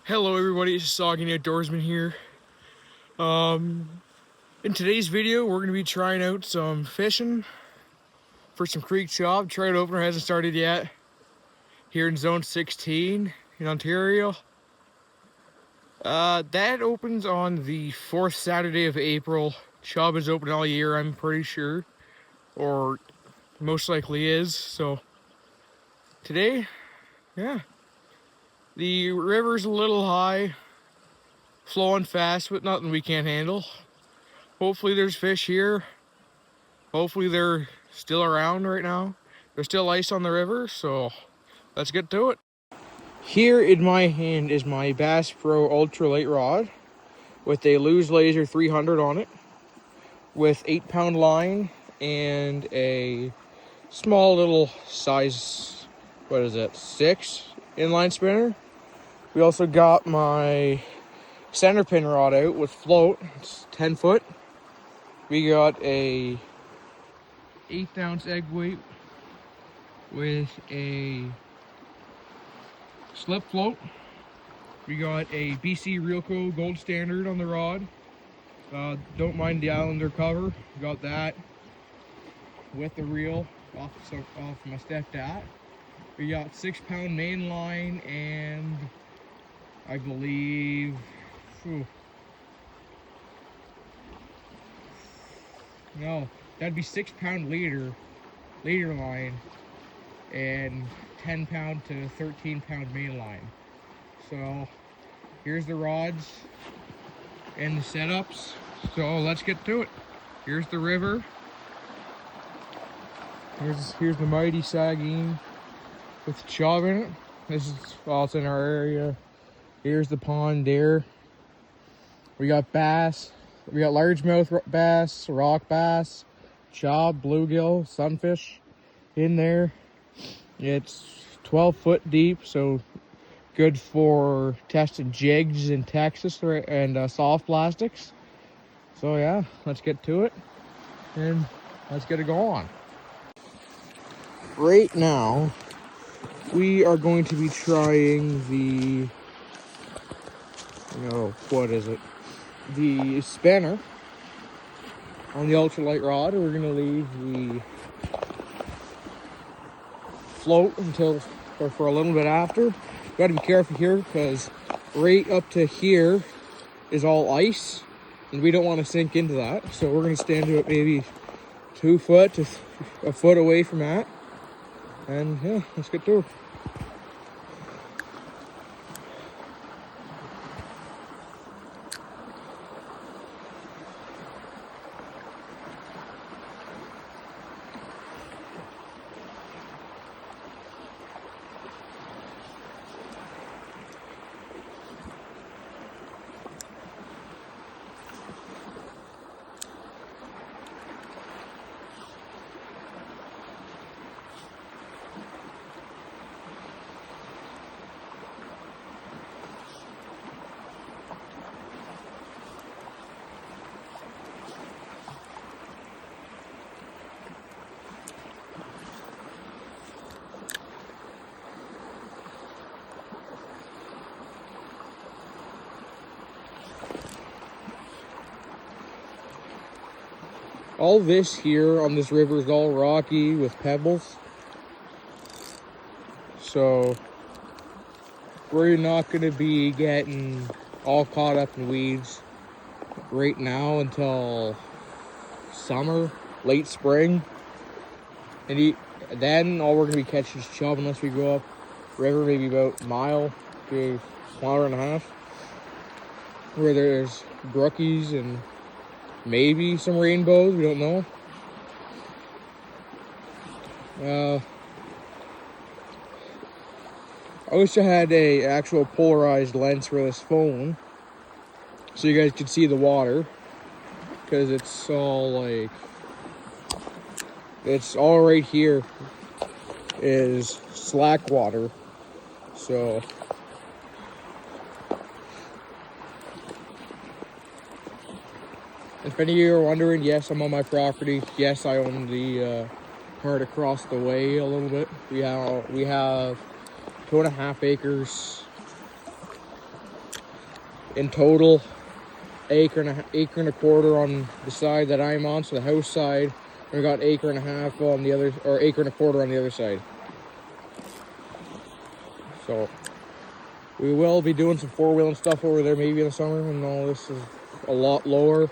Hello everybody, it's Soggy Outdoorsman here. In today's video, we're going to be trying out some fishing for some creek chub. Trout opener hasn't started yet here in Zone 16 in Ontario. That opens on the 4th Saturday of April. Chub is open all year, I'm pretty sure, or most likely is. So today, yeah, the river's a little high, flowing fast, but nothing we can't handle. Hopefully there's fish here. Hopefully they're still around right now. There's still ice on the river, so let's get to it. Here in my hand is my Bass Pro ultralight rod with a Lose Laser 300 on it, with 8-pound line and a small little size, what is it, 6 inline spinner. We also got my center pin rod out with float. It's 10 foot. We got a 1/8 ounce egg weight with a slip float. We got a BC Realco Gold Standard on the rod. Don't mind the Islander cover. Got that with the reel off my stepdad. We got 6-pound main line and I believe, no, that'd be 6-pound leader line and 10-pound to 13-pound main line. So here's the rods and the setups. So let's get to it. Here's the river. Here's the mighty Sagine with chub in it. This is all it's in our area. Here's the pond there. We got bass. We got largemouth bass, rock bass, chub, bluegill, sunfish in there. It's 12 foot deep, so good for testing jigs in Texas and soft plastics. So yeah, let's get to it and let's get it going. Right now, we are going to be trying the, what is it? The spinner on the ultralight rod. We're going to leave the float until, or for a little bit after. Got to be careful here because right up to here is all ice and we don't want to sink into that. So we're going to stand to it maybe 2 foot to a foot away from that. And yeah, let's get to it. All this here on this river is all rocky with pebbles. So we're not going to be getting all caught up in weeds right now until summer, late spring. And then all we're going to be catching is chub unless we go up river maybe about a mile to a mile and a half, where there's brookies and maybe some rainbows, we don't know. I wish I had a actual polarized lens for this phone so you guys could see the water, because it's all like, it's all right here is slack water. So if any of you are wondering, yes, I'm on my property. Yes, I own the part across the way a little bit. We have 2.5 acres In total, acre and a quarter on the side that I'm on, so the house side. We got acre and a half on the other, or acre and a quarter on the other side. So we will be doing some four-wheeling stuff over there maybe in the summer when all this is a lot lower.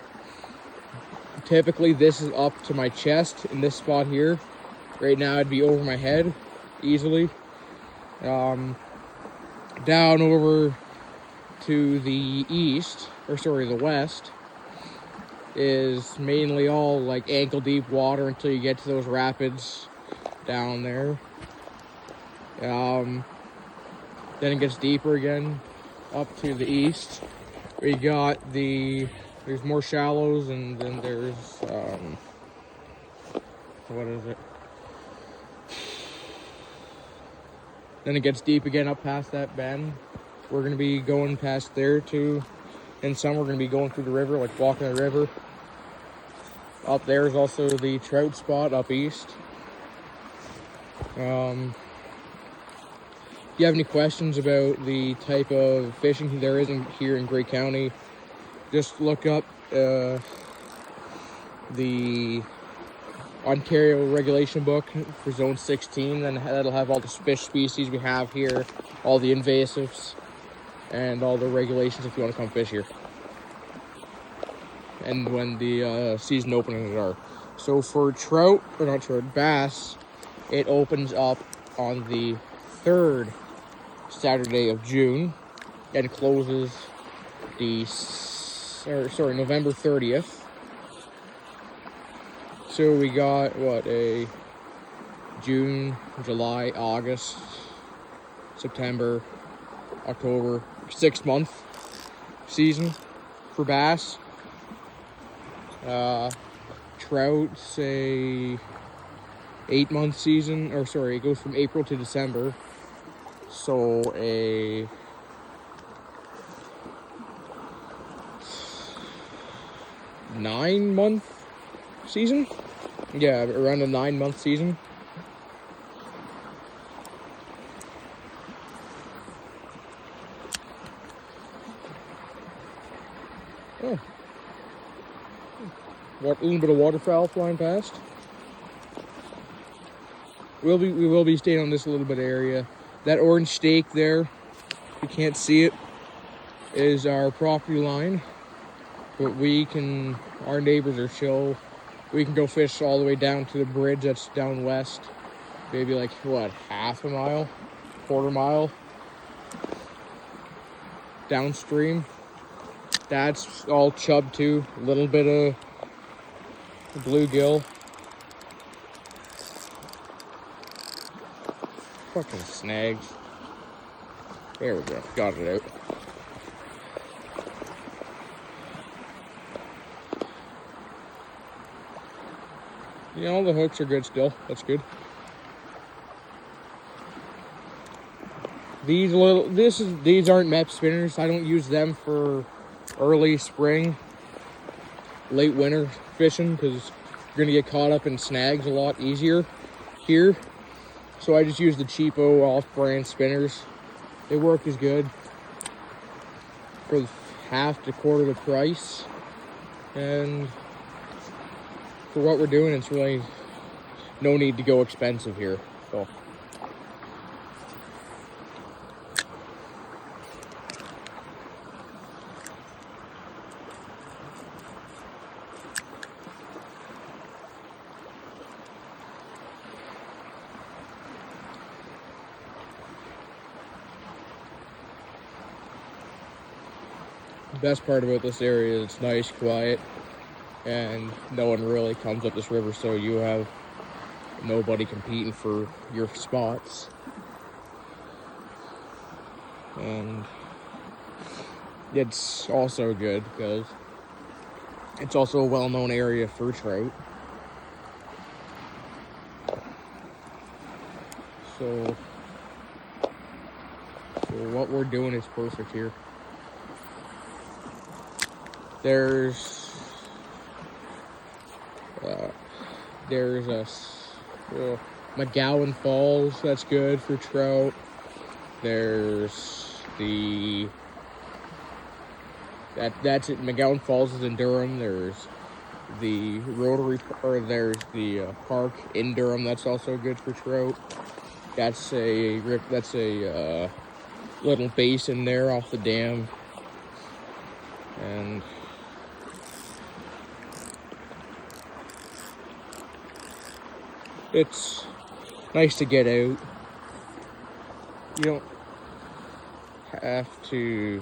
Typically this is up to my chest in this spot here. Right now it'd be over my head easily. Down over to the east, or sorry, the west, is mainly all like ankle deep water until you get to those rapids down there. Then it gets deeper again up to the east. We got there's more shallows, and then there's what is it? Then it gets deep again up past that bend. We're gonna be going past there too. In summer, we're gonna be going through the river, like walking the river. Up there is also the trout spot up east. If you have any questions about the type of fishing there is here in Grey County, just look up the Ontario regulation book for Zone 16, and that'll have all the fish species we have here, all the invasives, and all the regulations if you want to come fish here. And when the season openings are. So for trout, or not trout, bass, it opens up on the 3rd Saturday of June and closes November 30th. So we got a June, July, August, September, October, 6-month season for bass. Trout, say 8-month season, or sorry, it goes from April to December. So a 9-month season? Yeah, around a 9-month season. Oh. A little bit of waterfowl flying past. We will be staying on this little bit of area. That orange stake there, you can't see it, is our property line. But our neighbors are chill. We can go fish all the way down to the bridge that's down west. Maybe like, what, half a mile, quarter mile downstream. That's all chub too. A little bit of bluegill. Fucking snags. There we go. Got it out. You know, the hooks are good still. That's good. These aren't MEP spinners. I don't use them for early spring, late winter fishing, because you're gonna get caught up in snags a lot easier here. So I just use the cheapo off-brand spinners. They work as good for half to quarter the price, and for what we're doing, it's really no need to go expensive here. So the best part about this area is it's nice, quiet, and no one really comes up this river, so you have nobody competing for your spots. And it's also good because it's also a well-known area for trout. So what we're doing is perfect here. There's McGowan Falls, that's good for trout. There's the That's it. McGowan Falls is in Durham. There's the Rotary, or there's the park in Durham. That's also good for trout. That's a little basin there off the dam, and it's nice to get out. You don't have to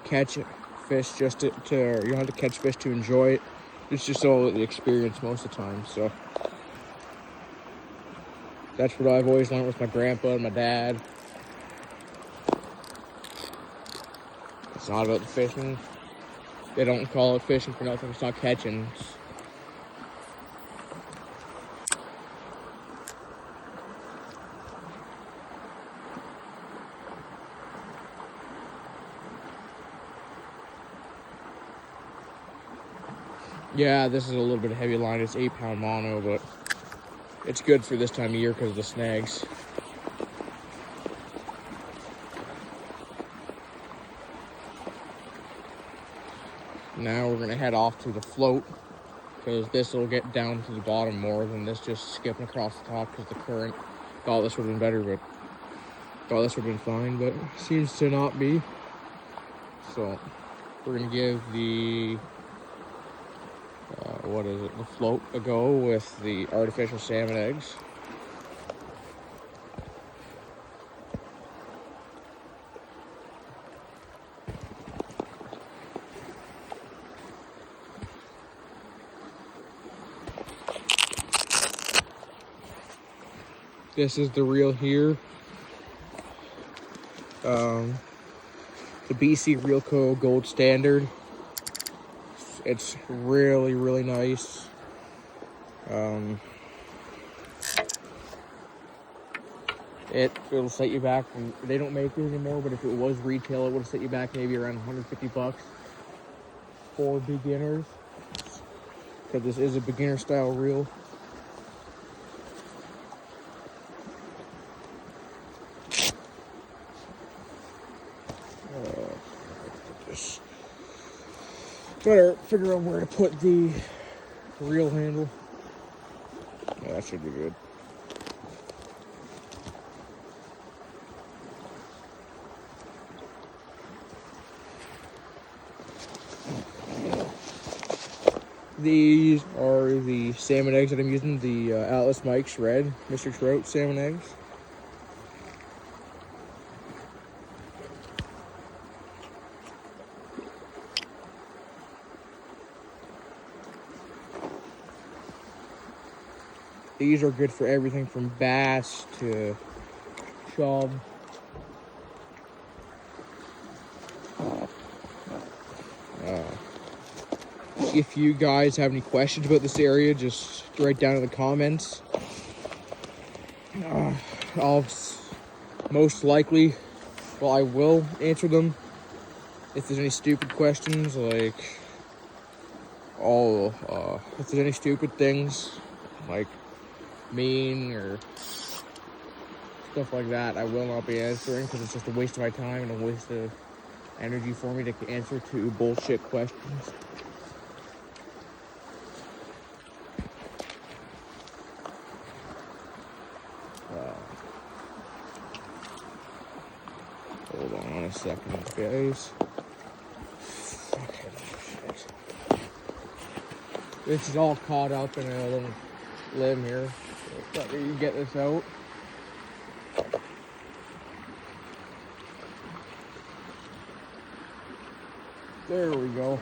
catch fish just to you don't have to catch fish to enjoy it. It's just all the experience most of the time. So that's what I've always learned with my grandpa and my dad. It's not about the fishing. They don't call it fishing for nothing. It's not catching. Yeah, this is a little bit of heavy line. It's 8-pound mono, but it's good for this time of year because of the snags. Now we're gonna head off to the float, because this will get down to the bottom more than this just skipping across the top because the current. Thought this would have been better, but thought this would have been fine, but seems to not be. So we're gonna give the the float a go with the artificial salmon eggs. This is the reel here. The BC Reel Co. Gold Standard. It's really, really nice. It'll set you back. They don't make it anymore, but if it was retail, it would have set you back maybe around 150 bucks for beginners. Because this is a beginner style reel. Better figure out where to put the reel handle. Yeah, that should be good. These are the salmon eggs that I'm using, the Atlas Mike's Red Mr. Trout salmon eggs. These are good for everything from bass to chub. If you guys have any questions about this area, just write down in the comments. I'll most likely, well, I will answer them. If there's any stupid questions, like, if there's any stupid things, like mean or stuff like that, I will not be answering, because it's just a waste of my time and a waste of energy for me to answer to bullshit questions. Hold on a second, guys. This is all caught up in a little limb here. So let me get this out. There we go.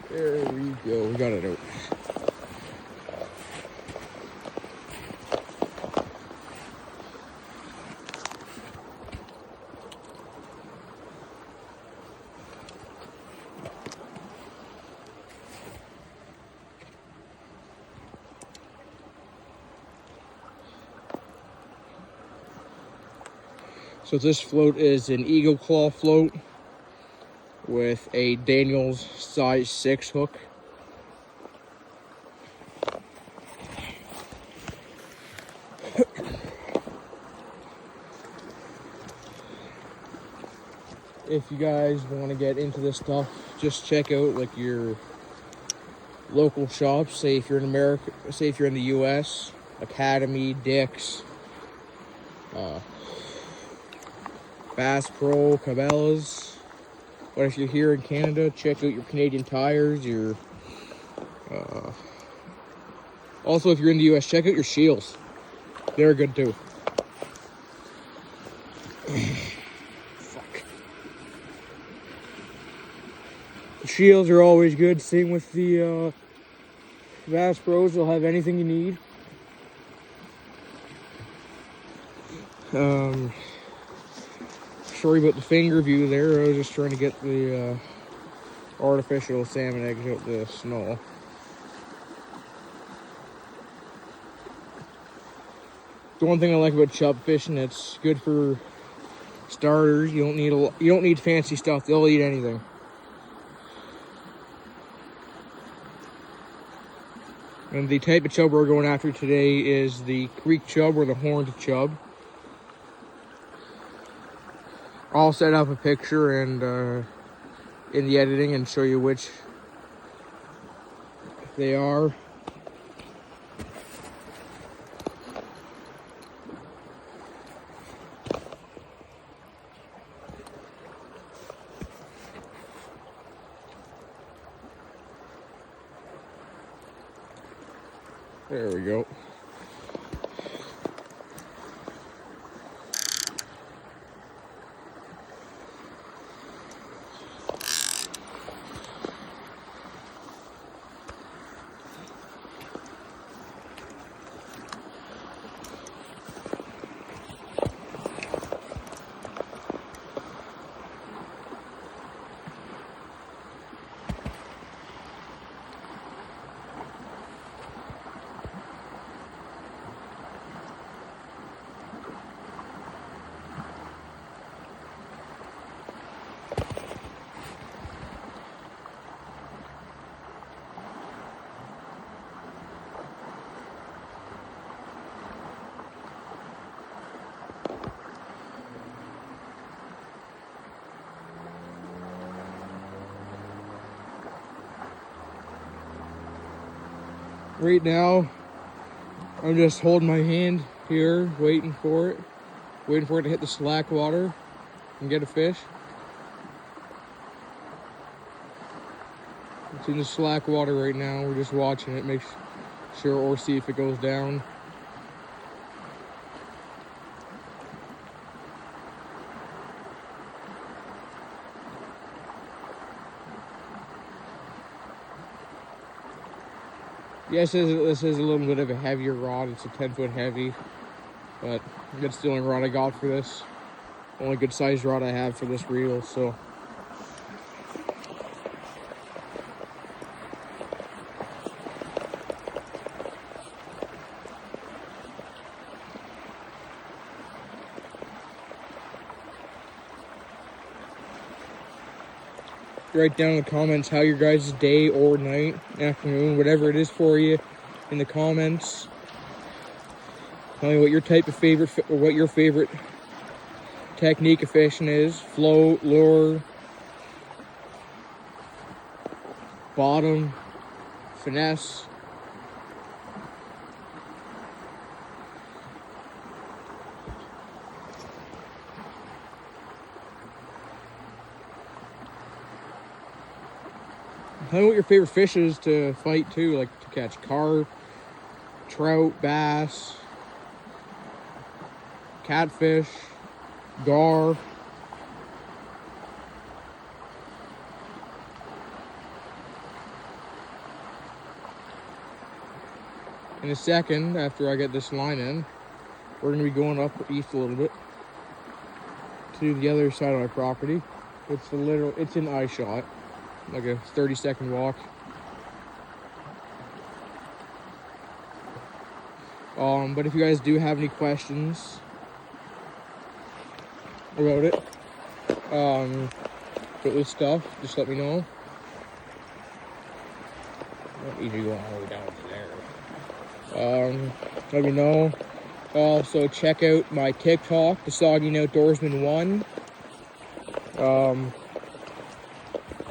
There we go. We got it out. So this float is an Eagle Claw float with a Daniels size 6 hook. if you guys want to get into this stuff, just check out like your local shops. Say if you're in America, say if you're in the US, Academy, Dick's, Bass Pro, Cabela's. But if you're here in Canada, check out your Canadian Tires. Your also, if you're in the US, check out your Shields. They're good too. Fuck. The Shields are always good. Same with the Bass Pros. They'll have anything you need. Sorry about the finger view there. I was just trying to get the artificial salmon eggs out the snow. The one thing I like about chub fishing, it's good for starters. You don't need fancy stuff. They'll eat anything. And the type of chub we're going after today is the creek chub or the horned chub. I'll set up a picture and in the editing and show you which they are. There we go. Right now, I'm just holding my hand here, waiting for it to hit the slack water and get a fish. It's in the slack water right now. We're just watching it, make sure or see if it goes down. Yes, this is a little bit of a heavier rod. It's a 10-foot heavy, but that's the only rod I got for this. Only good sized rod I have for this reel, so. Write down in the comments how your guys' day or night, afternoon, whatever it is for you in the comments. Tell me what your type of or what your favorite technique of fishing is. Float, lure, bottom, finesse. Tell me what your favorite fish is to fight too, like to catch carp, trout, bass, catfish, gar. In a second, after I get this line in, we're going to be going up east a little bit to the other side of my property. It's in eye shot. Like a 30-second walk. But if you guys do have any questions about it, about this stuff, just let me know. I don't need to go all the way down to there. Let me know. Also check out my TikTok, the Soggy Outdoorsman 1.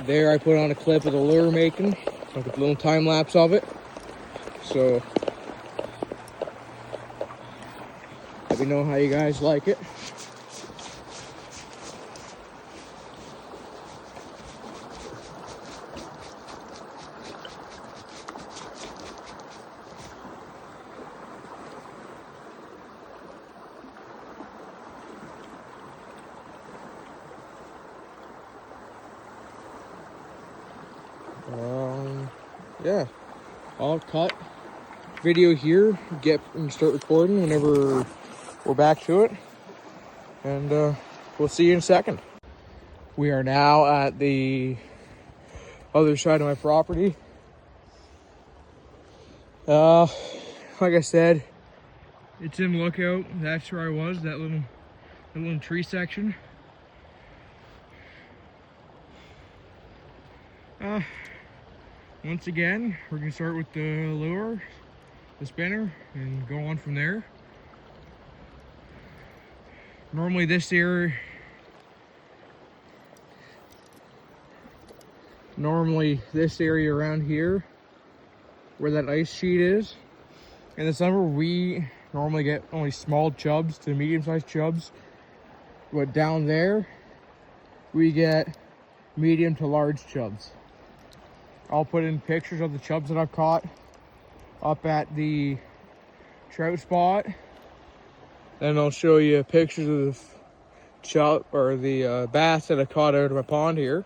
There I put on a clip of the lure making, like a little time lapse of it. So let me know how you guys like it. Yeah, I'll cut video here, get and start recording whenever we're back to it, and we'll see you in a second. We are now at the other side of my property. Like I said, it's in Lookout. That's where I was, that little tree section. Once again, we're gonna start with the lure, the spinner, and go on from there. Normally this area around here, where that ice sheet is, in the summer we normally get only small chubs to medium-sized chubs, but down there we get medium to large chubs. I'll put in pictures of the chubs that I've caught up at the trout spot. Then I'll show you pictures of the chub or the bass that I caught out of my pond here.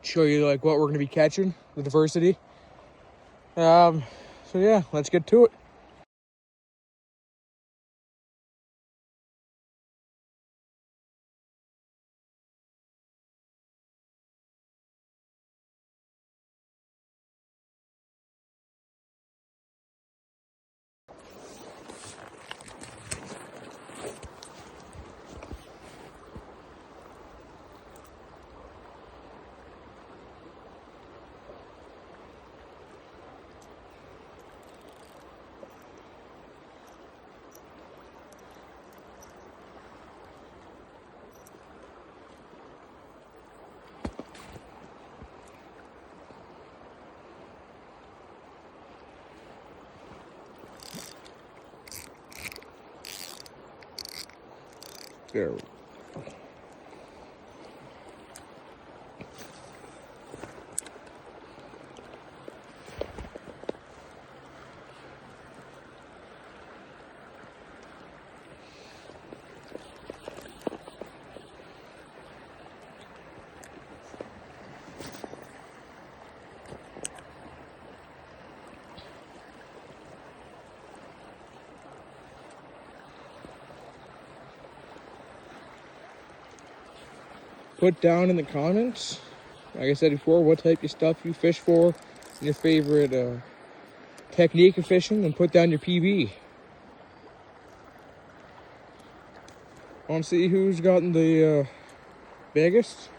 Show you like what we're gonna be catching, the diversity. So yeah, let's get to it. There we go. Put down in the comments, like I said before, what type of stuff you fish for, your favorite technique of fishing, and put down your PB. Want to see who's gotten the biggest?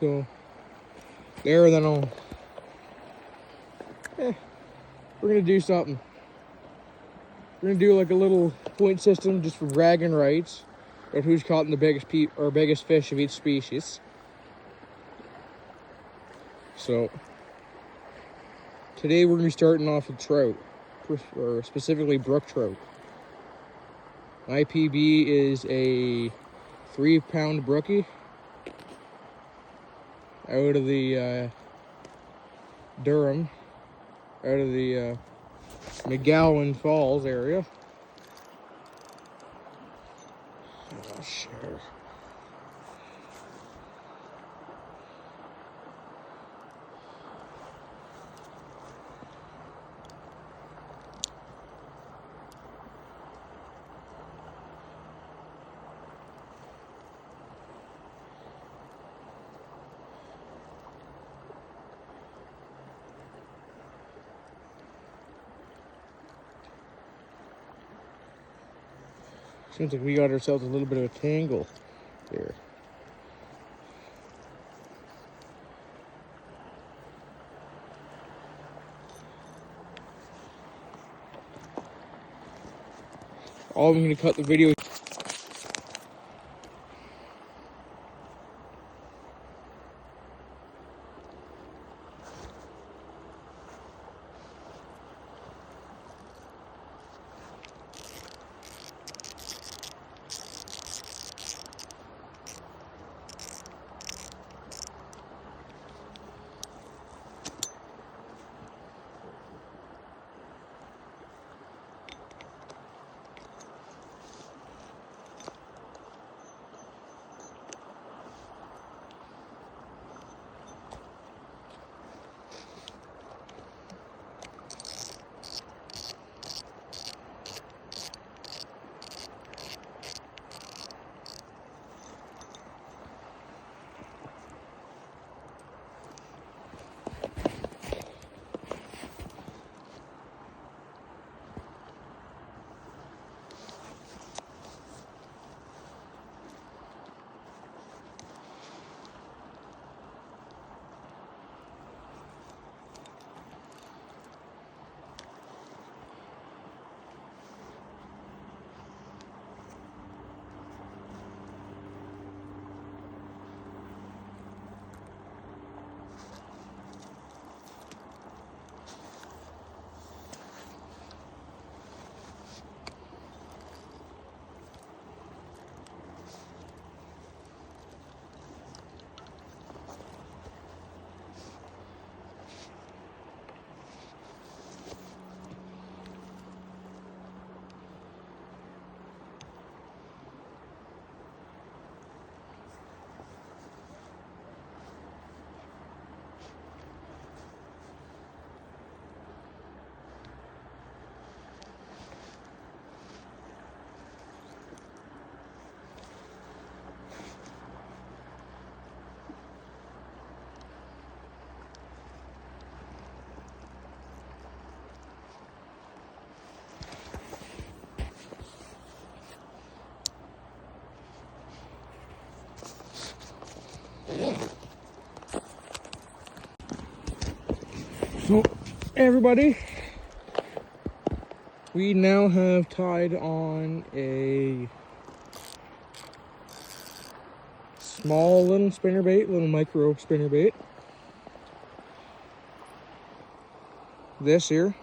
So there, then we're gonna do something. We're gonna do like a little point system just for bragging rights, but who's caught the biggest fish of each species. So today we're gonna be starting off with trout, or specifically brook trout. My PB is a 3-pound brookie out of the Durham, out of the McGowan Falls area. Oh, sure. Seems like we got ourselves a little bit of a tangle there. I'm going to cut the video. Hey everybody, we now have tied on a small little spinnerbait, little micro spinnerbait. This here,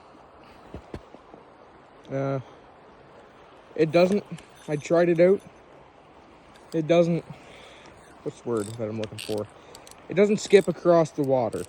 it doesn't, I tried it out, it doesn't, what's the word that I'm looking for? It doesn't skip across the water.